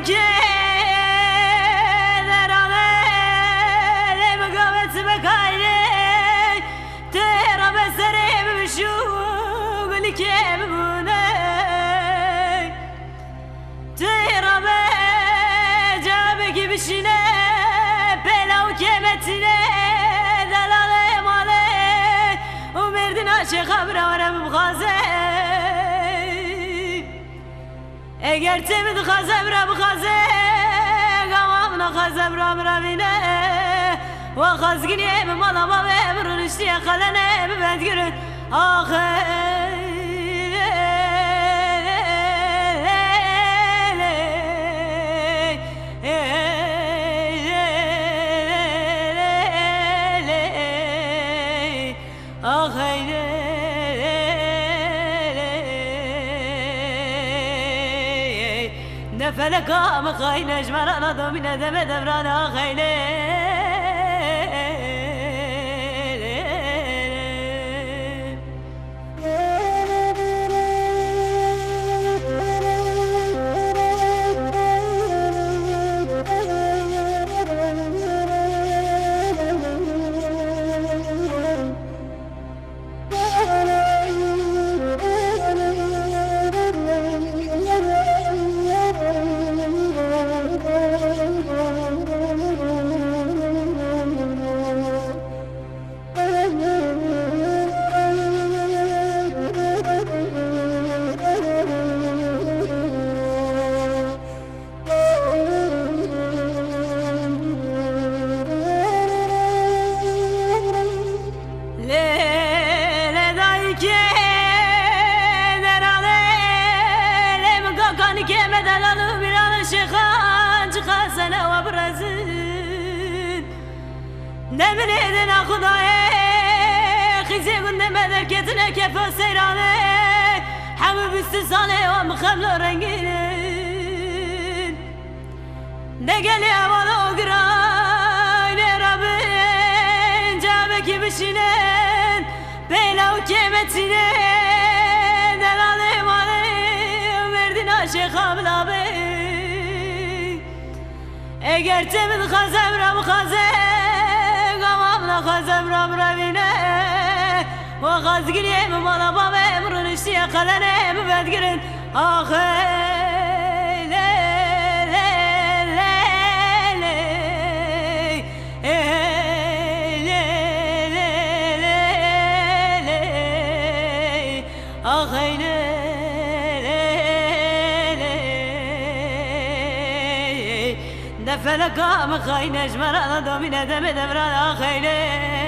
که درانه مقامت بکایده تهرا بسره بشو گلی که بمونه تهرا به جوابه که بشینه پلاو که متینه دلاله ماله و مردنا چه خبره ورم بخوازه اگر تمد خزم را بخازه قوام نخزم را مروینه و خزگینی بمالا ما بمرونشتی خلنه ببند گرن آخر فلكا مخاين اجمرنا دومنا دم دمرانا خيلي نمن إذن خداي خزي قلنا مدركتنا كيف سيراني حبب استساني ومخمل رنجين نقل يا مالا قراي لربين جابك بشنين بيلا وكيمتين دلالي مالي ومردنا شيخا بلابي اگر تمد خزم رم خزم خزم رام روینه و خزگیری مالا بابا امرونشتی خلنه ببدگرن آخه فلكا مخاين اجمرنا دومنا دم دمرانا خيلي